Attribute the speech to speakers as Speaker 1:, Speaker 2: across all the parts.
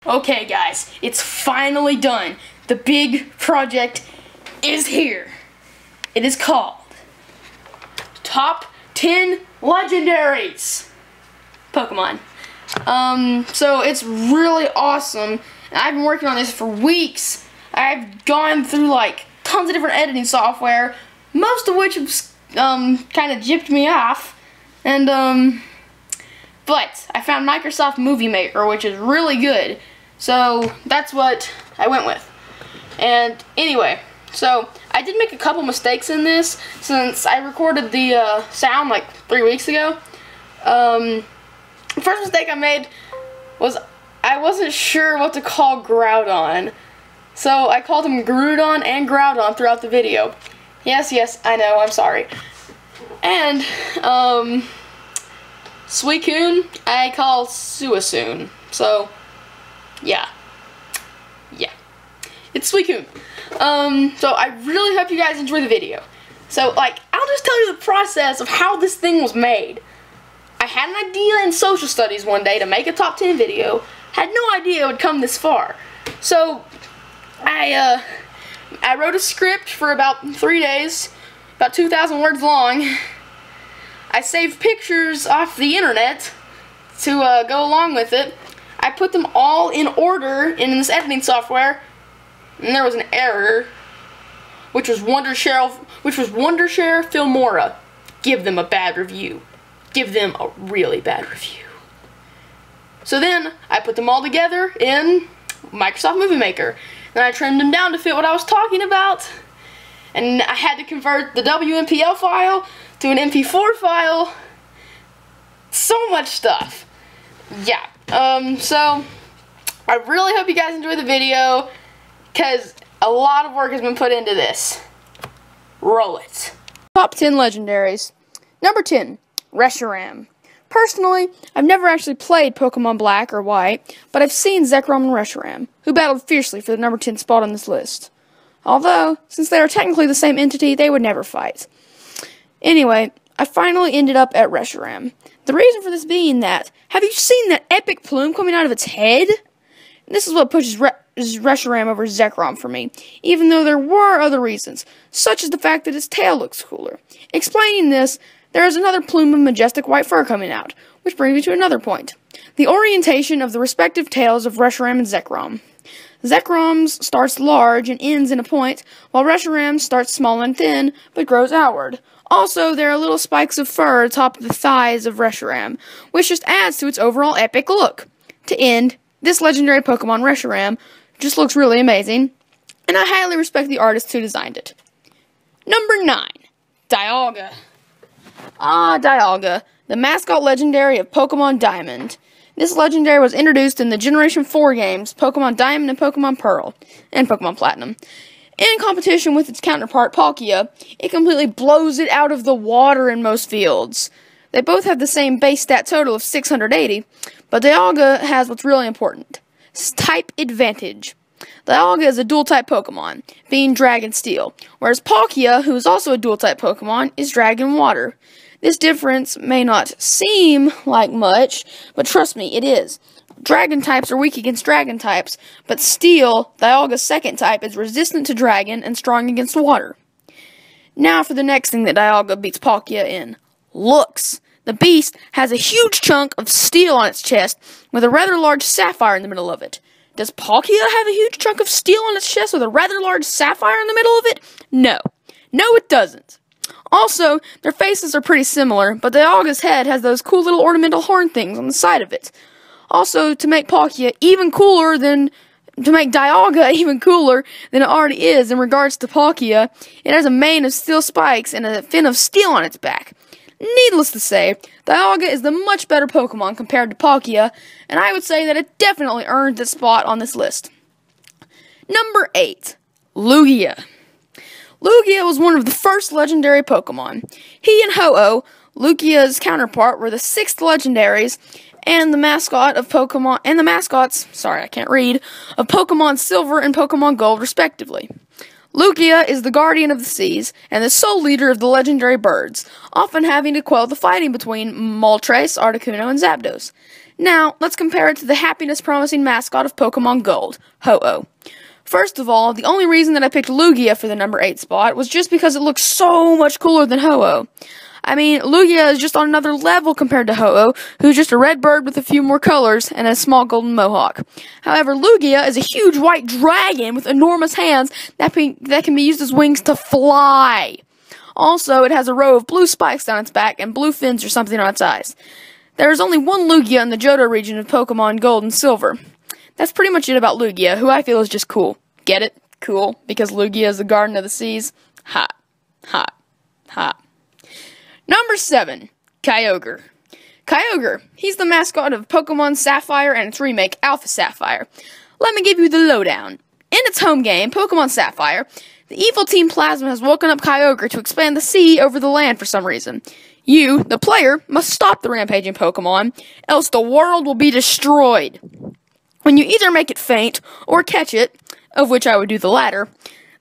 Speaker 1: Okay guys, it's finally done. The big project is here. It is called Top 10 Legendaries Pokemon. So it's really awesome. I've been working on this for weeks. I've gone through like tons of different editing software, most of which have kind of gypped me off. And but I found Microsoft Movie Maker, which is really good. So that's what I went with. And anyway, so I did make a couple mistakes in this since I recorded the sound like 3 weeks ago. The first mistake I made was I wasn't sure what to call Groudon. So I called him Groudon and Groudon throughout the video. Yes, I know, I'm sorry. And, Suicune, I call Suicune. So, yeah. It's Suicune. So I really hope you guys enjoy the video. So, like, I'll just tell you the process of how this thing was made. I had an idea in social studies one day to make a top 10 video. Had no idea it would come this far. So, I wrote a script for about 3 days, about 2,000 words long. I saved pictures off the internet to go along with it. I put them all in order in this editing software, and there was an error, which was Wondershare Filmora. Give them a bad review. Give them a really bad review. So then I put them all together in Microsoft Movie Maker. Then I trimmed them down to fit what I was talking about. And I had to convert the WMPL file to an MP4 file. So much stuff. Yeah. So I really hope you guys enjoy the video, because a lot of work has been put into this. Roll it. Top 10 Legendaries. Number 10, Reshiram. Personally, I've never actually played Pokemon Black or White, but I've seen Zekrom and Reshiram, who battled fiercely for the number 10 spot on this list. Although, since they are technically the same entity, they would never fight. Anyway, I finally ended up at Reshiram. The reason for this being that, have you seen that epic plume coming out of its head? This is what pushes Reshiram over Zekrom for me, even though there were other reasons, such as the fact that its tail looks cooler. Explaining this, there is another plume of majestic white fur coming out, which brings me to another point. The orientation of the respective tails of Reshiram and Zekrom. Zekrom's starts large and ends in a point, while Reshiram starts small and thin, but grows outward. Also, there are little spikes of fur atop the thighs of Reshiram, which just adds to its overall epic look. To end, this legendary Pokemon Reshiram just looks really amazing, and I highly respect the artists who designed it. Number 9, Dialga. Dialga, the mascot legendary of Pokemon Diamond. This legendary was introduced in the Generation 4 games, Pokemon Diamond and Pokemon Pearl, and Pokemon Platinum. In competition with its counterpart, Palkia, it completely blows it out of the water in most fields. They both have the same base stat total of 680, but Dialga has what's really important: type advantage. Dialga is a dual-type Pokemon, being Dragon Steel, whereas Palkia, who is also a dual-type Pokemon, is Dragon Water. This difference may not seem like much, but trust me, it is. Dragon types are weak against Dragon types, but Steel, Dialga's second type, is resistant to Dragon and strong against water. Now for the next thing that Dialga beats Palkia in. Looks. The beast has a huge chunk of steel on its chest, with a rather large sapphire in the middle of it. Does Palkia have a huge chunk of steel on its chest with a rather large sapphire in the middle of it? No. No, it doesn't. Also, their faces are pretty similar, but Dialga's head has those cool little ornamental horn things on the side of it. Also, to make Dialga even cooler than it already is in regards to Palkia, it has a mane of steel spikes and a fin of steel on its back. Needless to say, Dialga is the much better Pokemon compared to Palkia, and I would say that it definitely earned its spot on this list. Number 8, Lugia. Lugia was one of the first legendary Pokemon. He and Ho-Oh, Lugia's counterpart, were the 6th legendaries, and the mascots, of Pokemon Silver and Pokemon Gold, respectively. Lugia is the guardian of the seas, and the sole leader of the legendary birds, often having to quell the fighting between Moltres, Articuno, and Zapdos. Now, let's compare it to the happiness-promising mascot of Pokemon Gold, Ho-Oh. First of all, the only reason that I picked Lugia for the number 8 spot was just because it looks so much cooler than Ho-Oh. I mean, Lugia is just on another level compared to Ho-Oh, who's just a red bird with a few more colors and a small golden mohawk. However, Lugia is a huge white dragon with enormous hands that can be used as wings to fly. Also, it has a row of blue spikes down its back and blue fins or something on its eyes. There is only one Lugia in the Johto region of Pokemon Gold and Silver. That's pretty much it about Lugia, who I feel is just cool. Get it? Cool. Because Lugia is the Garden of the Seas? Hot. Hot. Hot. Number 7. Kyogre. Kyogre. He's the mascot of Pokemon Sapphire and its remake, Alpha Sapphire. Let me give you the lowdown. In its home game, Pokemon Sapphire, the evil Team Plasma has woken up Kyogre to expand the sea over the land for some reason. You, the player, must stop the rampaging Pokemon, else the world will be destroyed. When you either make it faint or catch it, of which I would do the latter,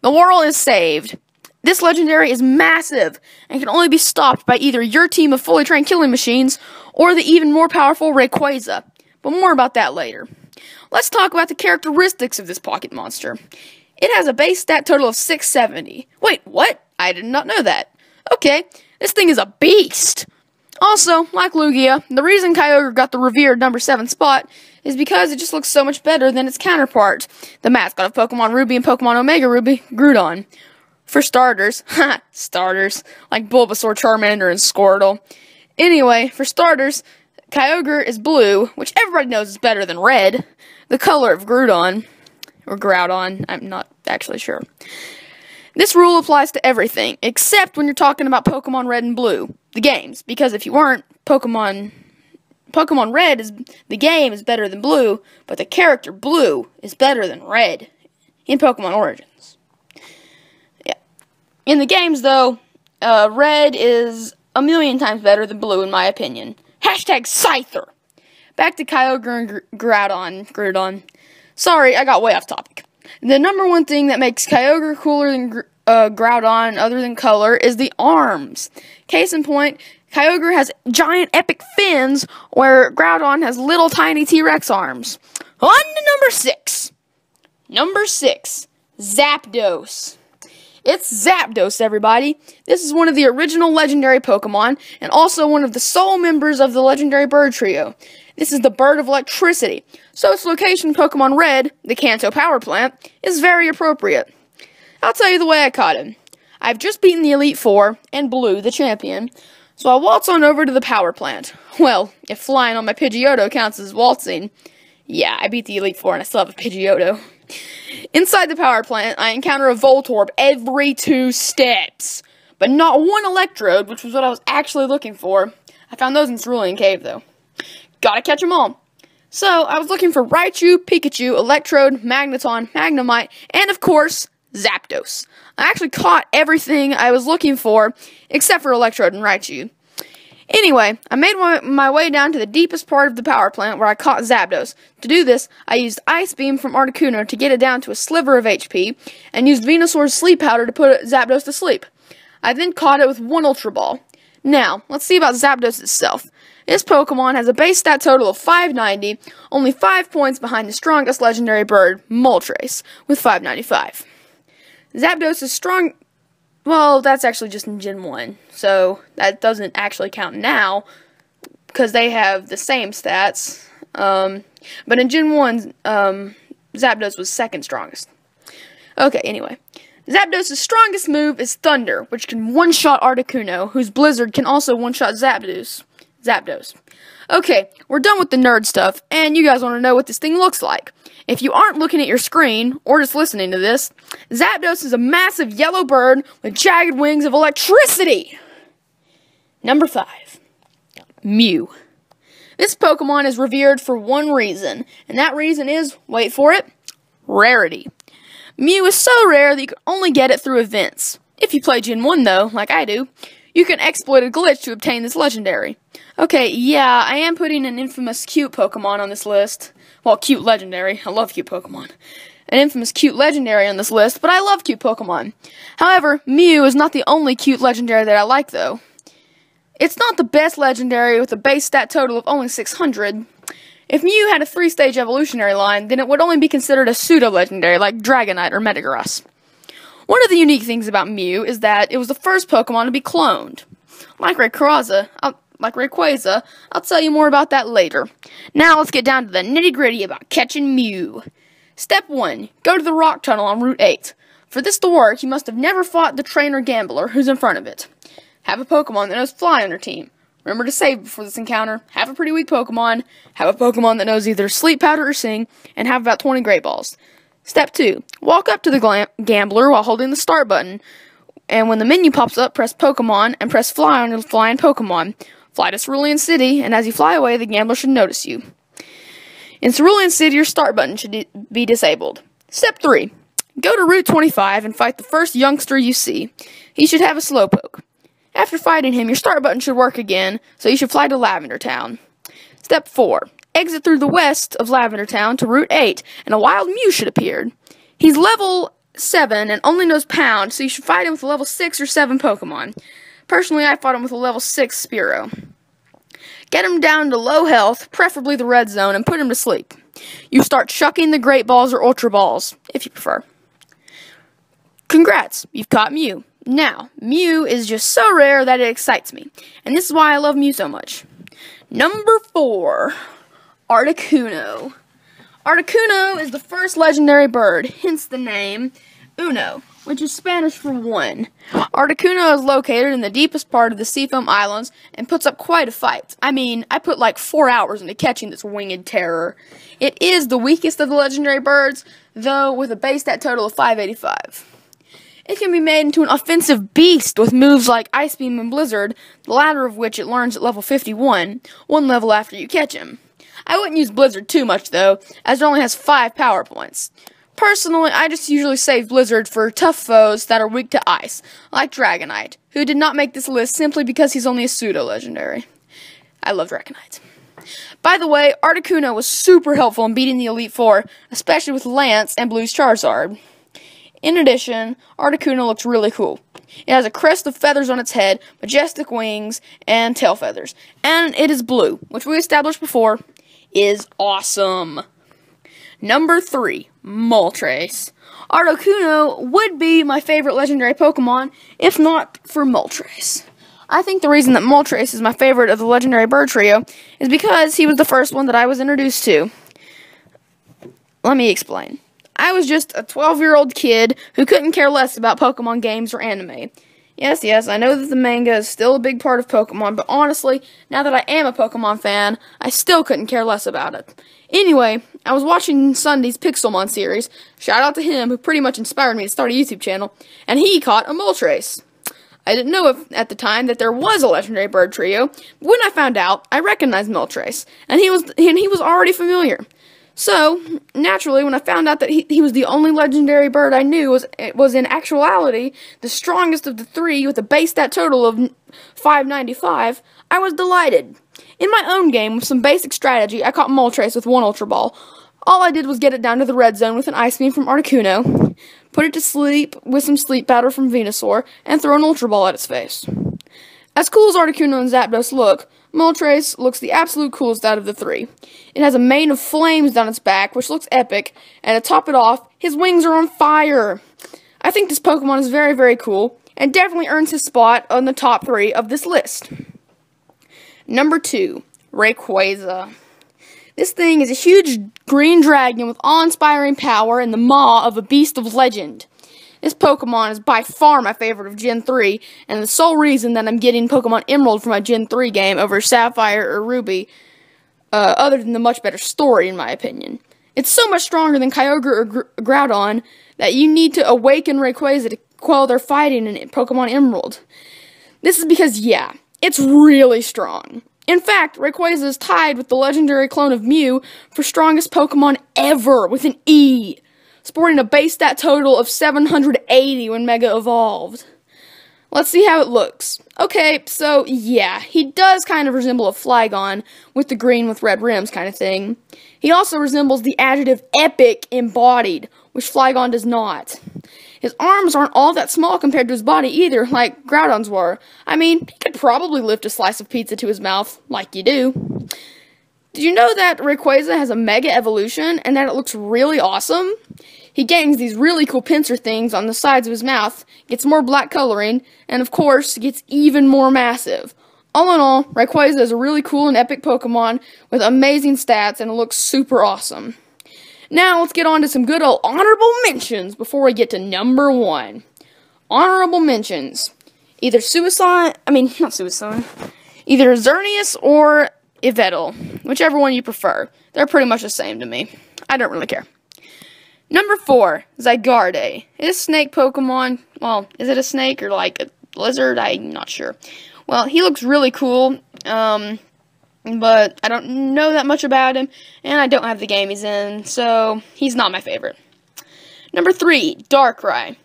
Speaker 1: the world is saved. This legendary is massive and can only be stopped by either your team of fully trained killing machines or the even more powerful Rayquaza. But more about that later. Let's talk about the characteristics of this pocket monster. It has a base stat total of 670. Wait, what? I did not know that. Okay, this thing is a beast. Also, like Lugia, the reason Kyogre got the revered number 7 spot is because it just looks so much better than its counterpart, the mascot of Pokemon Ruby and Pokemon Omega Ruby, Groudon. For starters, like Bulbasaur, Charmander, and Squirtle. Anyway, for starters, Kyogre is blue, which everybody knows is better than red, the color of Groudon, or Groudon, I'm not actually sure. This rule applies to everything, except when you're talking about Pokemon Red and Blue, the games, because if you weren't, Pokemon Red the game is better than Blue, but the character Blue is better than Red in Pokemon Origins. Yeah. In the games, though, Red is a million times better than Blue, in my opinion. Hashtag Scyther! Back to Kyogre and Groudon. Sorry, I got way off topic. The number one thing that makes Kyogre cooler than Groudon, other than color, is the arms. Case in point, Kyogre has giant epic fins, where Groudon has little tiny T-Rex arms. On to number 6. Number 6, Zapdos. It's Zapdos, everybody. This is one of the original legendary Pokemon, and also one of the sole members of the legendary bird trio. This is the bird of electricity, so its location in Pokemon Red, the Kanto power plant, is very appropriate. I'll tell you the way I caught him. I've just beaten the Elite Four, and Blue, the champion, so I waltz on over to the power plant. Well, if flying on my Pidgeotto counts as waltzing, yeah, I beat the Elite Four and I still have a Pidgeotto. Inside the power plant, I encounter a Voltorb every 2 steps, but not one Electrode, which was what I was actually looking for. I found those in Cerulean Cave, though. Gotta catch them all. So, I was looking for Raichu, Pikachu, Electrode, Magneton, Magnemite, and of course, Zapdos. I actually caught everything I was looking for, except for Electrode and Raichu. Anyway, I made my way down to the deepest part of the power plant where I caught Zapdos. To do this, I used Ice Beam from Articuno to get it down to a sliver of HP, and used Venusaur's Sleep Powder to put Zapdos to sleep. I then caught it with 1 Ultra Ball. Now, let's see about Zapdos itself. This Pokemon has a base stat total of 590, only 5 points behind the strongest legendary bird, Moltres, with 595. Zapdos is strong. Well, that's actually just in Gen 1, so that doesn't actually count now, because they have the same stats. But in Gen 1, Zapdos was second strongest. Okay, anyway. Zapdos' strongest move is Thunder, which can one-shot Articuno, whose Blizzard can also one-shot Zapdos. Okay, we're done with the nerd stuff, and you guys want to know what this thing looks like. If you aren't looking at your screen, or just listening to this, Zapdos is a massive yellow bird with jagged wings of electricity! Number 5. Mew. This Pokemon is revered for one reason, and that reason is, wait for it, rarity. Mew is so rare that you can only get it through events. If you play Gen 1 though, like I do, you can exploit a glitch to obtain this legendary. Okay, yeah, I am putting an infamous cute Pokemon on this list. Well, cute legendary. I love cute Pokemon. An infamous cute legendary on this list, but I love cute Pokemon. However, Mew is not the only cute legendary that I like, though. It's not the best legendary with a base stat total of only 600. If Mew had a 3-stage evolutionary line, then it would only be considered a pseudo-legendary like Dragonite or Metagross. One of the unique things about Mew is that it was the first Pokemon to be cloned. Like Rayquaza, I'll tell you more about that later. Now let's get down to the nitty-gritty about catching Mew. Step 1. Go to the rock tunnel on Route 8. For this to work, you must have never fought the trainer gambler who's in front of it. Have a Pokemon that knows Fly on your team. Remember to save before this encounter. Have a pretty weak Pokemon. Have a Pokemon that knows either Sleep Powder or Sing. And have about 20 Great Balls. Step 2. Walk up to the gambler while holding the start button. And when the menu pops up, press Pokemon and press Fly on your flying Pokemon. Fly to Cerulean City, and as you fly away, the gambler should notice you. In Cerulean City, your start button should be disabled. Step 3. Go to Route 25 and fight the first youngster you see. He should have a Slowpoke. After fighting him, your start button should work again, so you should fly to Lavender Town. Step 4. Exit through the west of Lavender Town to Route 8, and a wild Mew should appear. He's level 7 and only knows Pound, so you should fight him with a level 6 or 7 Pokemon. Personally, I fought him with a level 6 Spearow. Get him down to low health, preferably the red zone, and put him to sleep. You start chucking the Great Balls or Ultra Balls, if you prefer. Congrats, you've caught Mew. Now, Mew is just so rare that it excites me, and this is why I love Mew so much. Number 4, Articuno. Articuno is the first legendary bird, hence the name Uno, which is Spanish for 1. Articuno is located in the deepest part of the Seafoam Islands and puts up quite a fight. I mean, I put like 4 hours into catching this winged terror. It is the weakest of the legendary birds, though with a base stat total of 585. It can be made into an offensive beast with moves like Ice Beam and Blizzard, the latter of which it learns at level 51, one level after you catch him. I wouldn't use Blizzard too much though, as it only has 5 power points. Personally, I just usually save Blizzard for tough foes that are weak to ice, like Dragonite, who did not make this list simply because he's only a pseudo-legendary. I love Dragonite. By the way, Articuno was super helpful in beating the Elite Four, especially with Lance and Blue's Charizard. In addition, Articuno looks really cool. It has a crest of feathers on its head, majestic wings, and tail feathers. And it is blue, which we established before is awesome. Number 3, Moltres. Articuno would be my favorite legendary Pokemon, if not for Moltres. I think the reason that Moltres is my favorite of the legendary bird trio is because he was the first one that I was introduced to. Let me explain. I was just a 12-year-old kid who couldn't care less about Pokemon games or anime. Yes, I know that the manga is still a big part of Pokemon, but honestly, now that I am a Pokemon fan, I still couldn't care less about it. Anyway, I was watching Sunday's Pixelmon series, shout out to him, who pretty much inspired me to start a YouTube channel, and he caught a Moltres. I didn't know at the time that there was a legendary bird trio, but when I found out, I recognized Moltres, and he was already familiar. So, naturally, when I found out that he was the only legendary bird I knew was in actuality the strongest of the 3 with a base stat total of 595, I was delighted. In my own game, with some basic strategy, I caught Moltres with 1 Ultra Ball. All I did was get it down to the red zone with an Ice Beam from Articuno, put it to sleep with some Sleep Powder from Venusaur, and throw an Ultra Ball at its face. As cool as Articuno and Zapdos look, Moltres looks the absolute coolest out of the 3. It has a mane of flames down its back, which looks epic, and to top it off, his wings are on fire. I think this Pokemon is very, very cool, and definitely earns his spot on the top 3 of this list. Number 2, Rayquaza. This thing is a huge green dragon with awe-inspiring power and the maw of a beast of legend. This Pokemon is by far my favorite of Gen 3, and the sole reason that I'm getting Pokemon Emerald for my Gen 3 game over Sapphire or Ruby, other than the much better story, in my opinion. It's so much stronger than Kyogre or Groudon that you need to awaken Rayquaza to quell their fighting in Pokemon Emerald. This is because, yeah, it's really strong. In fact, Rayquaza is tied with the legendary clone of Mew for strongest Pokemon ever, with an E, sporting a base stat total of 780 when Mega Evolved. Let's see how it looks. Okay, so yeah, he does kind of resemble a Flygon, with the green with red rims kind of thing. He also resembles the adjective epic embodied, which Flygon does not. His arms aren't all that small compared to his body either, like Groudon's were. I mean, he could probably lift a slice of pizza to his mouth, like you do. Did you know that Rayquaza has a Mega Evolution and that it looks really awesome? He gains these really cool pincer things on the sides of his mouth, gets more black coloring, and of course, gets even more massive. All in all, Rayquaza is a really cool and epic Pokemon with amazing stats, and it looks super awesome. Now, let's get on to some good old honorable mentions before we get to number 1. Honorable mentions. Either either Xerneas or Yveltal, whichever one you prefer. They're pretty much the same to me. I don't really care. Number 4, Zygarde. It's a snake Pokemon. Well, is it a snake or like a lizard? I'm not sure. Well, he looks really cool, but I don't know that much about him, and I don't have the game he's in, so he's not my favorite. Number 3, Darkrai.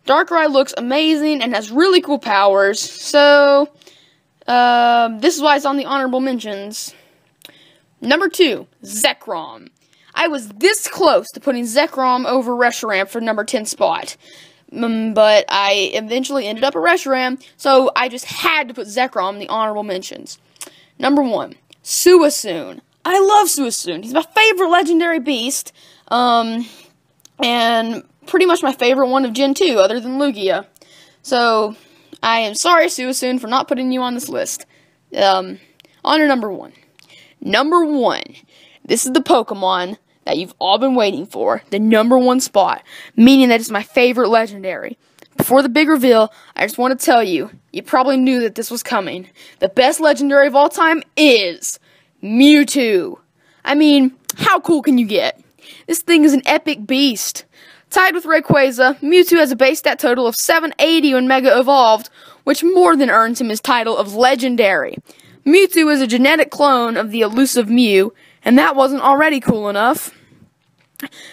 Speaker 1: Darkrai looks amazing and has really cool powers, so this is why it's on the honorable mentions. Number 2, Zekrom. I was this close to putting Zekrom over Reshiram for number 10 spot. But I eventually ended up at Reshiram, so I just had to put Zekrom in the honorable mentions. Number 1, Suicune. I love Suicune. He's my favorite legendary beast, and pretty much my favorite one of Gen 2, other than Lugia. So, I am sorry, Suicune, for not putting you on this list. On to number 1. Number 1. This is the Pokemon that you've all been waiting for, the number 1 spot, meaning that it's my favorite legendary. Before the big reveal, I just want to tell you, you probably knew that this was coming. The best legendary of all time is Mewtwo. I mean, how cool can you get? This thing is an epic beast. Tied with Rayquaza, Mewtwo has a base stat total of 780 when Mega Evolved, which more than earns him his title of Legendary. Mewtwo is a genetic clone of the elusive Mew, and that wasn't already cool enough.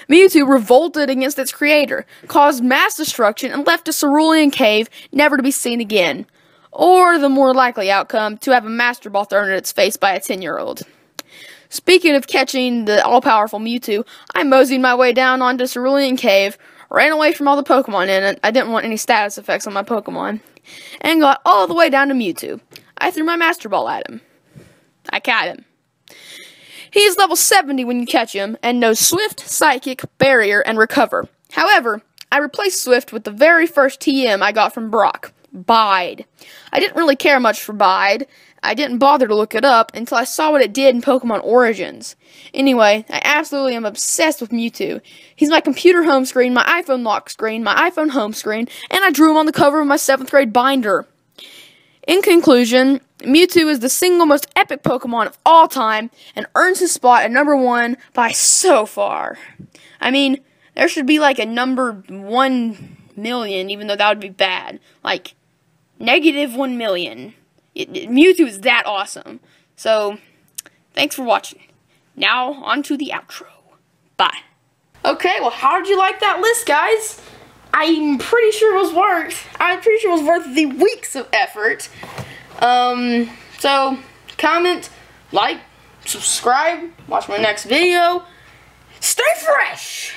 Speaker 1: Mewtwo revolted against its creator, caused mass destruction, and left a cerulean cave never to be seen again. Or the more likely outcome, to have a Master Ball thrown at its face by a 10-year-old. Speaking of catching the all-powerful Mewtwo, I moseyed my way down onto Cerulean Cave, ran away from all the Pokemon in it, I didn't want any status effects on my Pokemon, and got all the way down to Mewtwo. I threw my Master Ball at him. I caught him. He is level 70 when you catch him, and knows Swift, Psychic, Barrier, and Recover. However, I replaced Swift with the very first TM I got from Brock, Bide. I didn't really care much for Bide. I didn't bother to look it up until I saw what it did in Pokemon Origins. Anyway, I absolutely am obsessed with Mewtwo. He's my computer home screen, my iPhone lock screen, my iPhone home screen, and I drew him on the cover of my 7th grade binder. In conclusion, Mewtwo is the single most epic Pokemon of all time, and earns his spot at number 1 by so far. I mean, there should be like a number 1 million, even though that would be bad. Like, -1 million. Mewtwo is that awesome. So, thanks for watching. Now, on to the outro. Bye. Okay, well, how did you like that list, guys? I'm pretty sure it was worth the weeks of effort. So, comment, like, subscribe, watch my next video. Stay fresh!